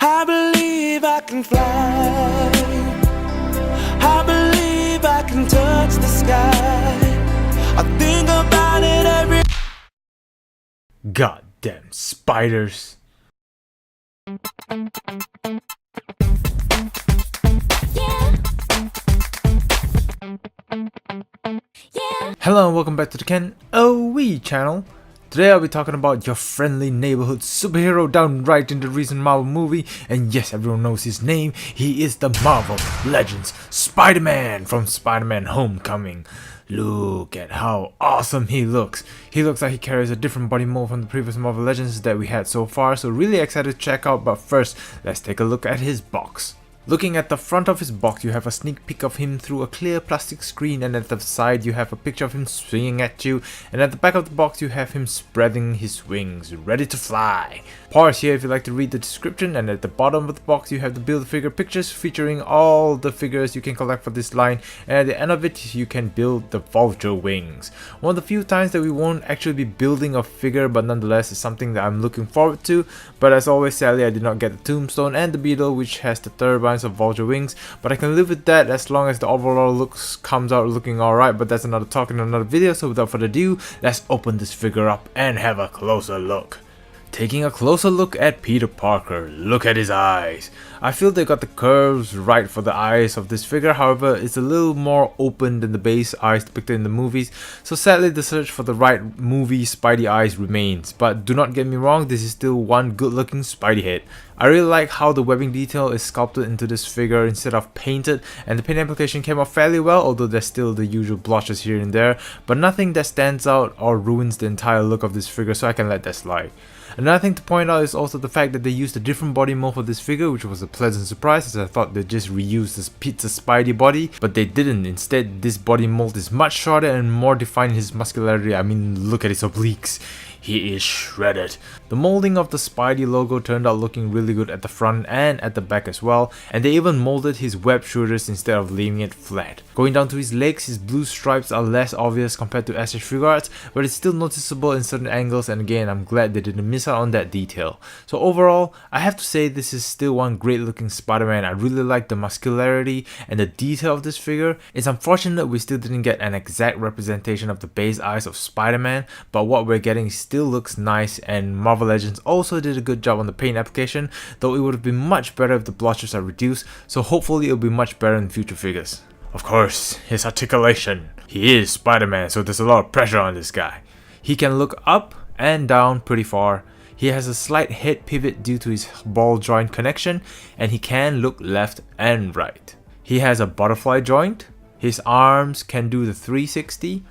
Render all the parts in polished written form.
I believe I can fly. I believe I can touch the sky. I think about it every. Goddamn spiders. Hello and welcome back to the KenOhwee Channel. Today I'll be talking about your friendly neighborhood superhero down right in the recent Marvel movie, and yes, everyone knows his name. He is the Marvel Legends Spider-Man from Spiderman Homecoming. Look at how awesome he looks. He looks like he carries a different body mold from the previous Marvel Legends that we had so far, so really excited to check out. But first, let's take a look at his box. Looking at the front of his box, you have a sneak peek of him through a clear plastic screen, and at the side you have a picture of him swinging at you, and at the back of the box you have him spreading his wings, ready to fly. Pause here if you'd like to read the description, and at the bottom of the box you have the Build-A-Figure pictures featuring all the figures you can collect for this line, and at the end of it you can build the vulture wings. One of the few times that we won't actually be building a figure, but nonetheless it's something that I'm looking forward to. But as always, sadly I did not get the tombstone and the beetle, which has the turbines of vulture wings, but I can live with that as long as the overall looks comes out looking alright. But that's another talk in another video, so without further ado, let's open this figure up and have a closer look. Taking a closer look at Peter Parker, look at his eyes. I feel they got the curves right for the eyes of this figure, however it's a little more open than the base eyes depicted in the movies, so sadly the search for the right movie Spidey eyes remains. But do not get me wrong, this is still one good looking Spidey head. I really like how the webbing detail is sculpted into this figure instead of painted, and the paint application came off fairly well, although there's still the usual blotches here and there, but nothing that stands out or ruins the entire look of this figure, so I can let that slide. Another thing to point out is also the fact that they used a different body mold for this figure, which was a pleasant surprise, as I thought they just reused this pizza Spidey body, but they didn't. Instead, this body mold is much shorter and more defined in his muscularity. I mean, look at his obliques. He is shredded. The molding of the Spidey logo turned out looking really good at the front and at the back as well, and they even molded his web shooters instead of leaving it flat. Going down to his legs, his blue stripes are less obvious compared to action figure arts, but it's still noticeable in certain angles, and again I'm glad they didn't miss out on that detail. So overall, I have to say this is still one great looking Spider-Man. I really like the muscularity and the detail of this figure. It's unfortunate we still didn't get an exact representation of the base eyes of Spider-Man, but what we're getting still looks nice, and Marvel Legends also did a good job on the paint application, though it would have been much better if the blotches are reduced, so hopefully it'll be much better in future figures. Of course, his articulation. He is Spider-Man, so there's a lot of pressure on this guy. He can look up and down pretty far. He has a slight head pivot due to his ball joint connection, and he can look left and right. He has a butterfly joint. His arms can do the 360.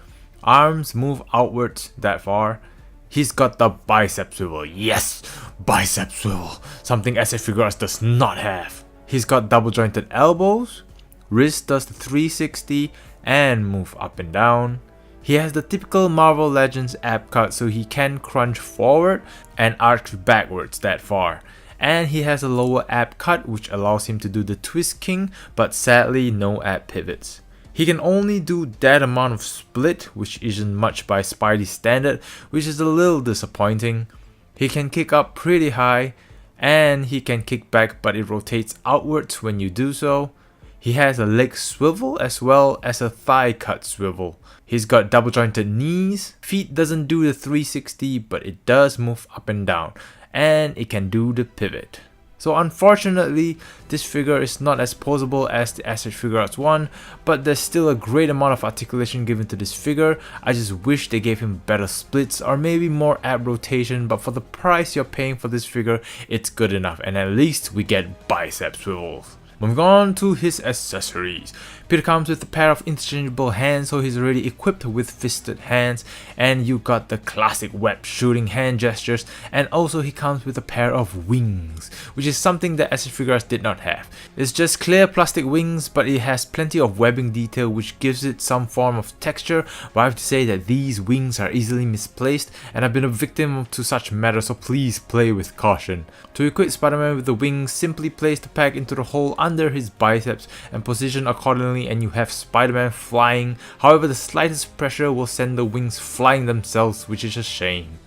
Arms move outwards that far. He's got the bicep swivel. Yes, bicep swivel. Something SF Figures does not have. He's got double jointed elbows. Wrist does the 360 and move up and down. He has the typical Marvel Legends ab cut, so he can crunch forward and arch backwards that far. And he has a lower ab cut which allows him to do the twist king, but sadly no ab pivots. He can only do that amount of split, which isn't much by Spidey standard, which is a little disappointing. He can kick up pretty high, and he can kick back, but it rotates outwards when you do so. He has a leg swivel as well as a thigh cut swivel. He's got double jointed knees. Feet doesn't do the 360, but it does move up and down, and it can do the pivot. So unfortunately, this figure is not as posable as the Action Figure Arts one, but there's still a great amount of articulation given to this figure. I just wish they gave him better splits or maybe more ab rotation, but for the price you're paying for this figure, it's good enough, and at least we get bicep swivels. Moving on to his accessories. Peter comes with a pair of interchangeable hands, so he's already equipped with fisted hands, and you got the classic web shooting hand gestures, and also he comes with a pair of wings, which is something that action figures did not have. It's just clear plastic wings, but it has plenty of webbing detail which gives it some form of texture, but I have to say that these wings are easily misplaced, and I've been a victim to such matters, so please play with caution. To equip Spider-Man with the wings, simply place the pack into the hole under his biceps and position accordingly, and you have Spider-Man flying. However, the slightest pressure will send the wings flying themselves, which is a shame.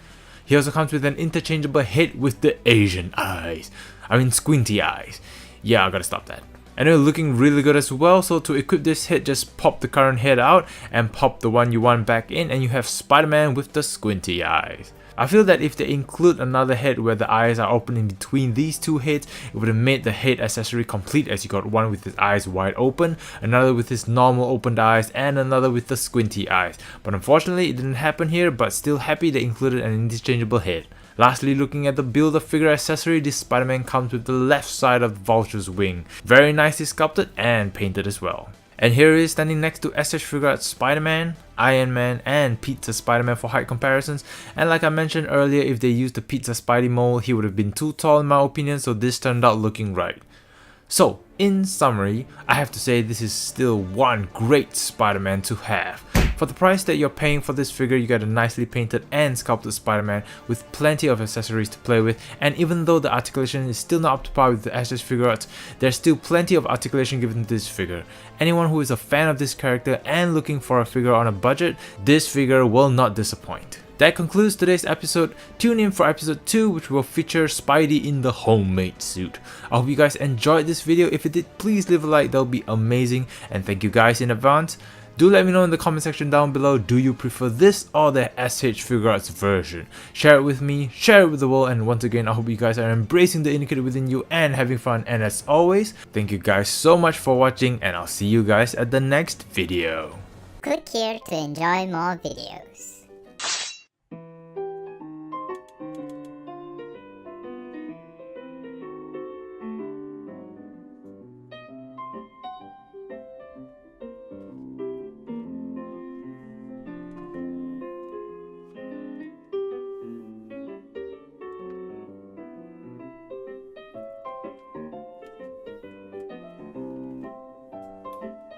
He also comes with an interchangeable head with the Asian eyes. I mean squinty eyes. Yeah, I gotta stop that. Anyway, looking really good as well. So to equip this head, just pop the current head out and pop the one you want back in, and you have Spider-Man with the squinty eyes. I feel that if they include another head where the eyes are open in between these two heads, it would have made the head accessory complete, as you got one with his eyes wide open, another with his normal opened eyes, and another with the squinty eyes. But unfortunately it didn't happen here, but still happy they included an interchangeable head. Lastly, looking at the Build-A-Figure accessory, this Spider-Man comes with the left side of the Vulture's wing. Very nicely sculpted and painted as well. And here he is standing next to SH Figuarts Spider-Man, Iron Man, and Pizza Spider-Man for height comparisons. And like I mentioned earlier, if they used the Pizza Spidey mold, he would have been too tall in my opinion, so this turned out looking right. So, in summary, I have to say this is still one great Spider-Man to have. For the price that you're paying for this figure, you get a nicely painted and sculpted Spider-Man with plenty of accessories to play with, and even though the articulation is still not up to par with the SH Figuarts, there's still plenty of articulation given to this figure. Anyone who is a fan of this character and looking for a figure on a budget, this figure will not disappoint. That concludes today's episode. Tune in for episode 2, which will feature Spidey in the homemade suit. I hope you guys enjoyed this video. If you did, please leave a like, that would be amazing, and thank you guys in advance. Do let me know in the comment section down below, do you prefer this or the SH Figuarts version? Share it with me, share it with the world, and once again I hope you guys are embracing the indicator within you and having fun, and as always, thank you guys so much for watching, and I'll see you guys at the next video. Click here to enjoy more videos.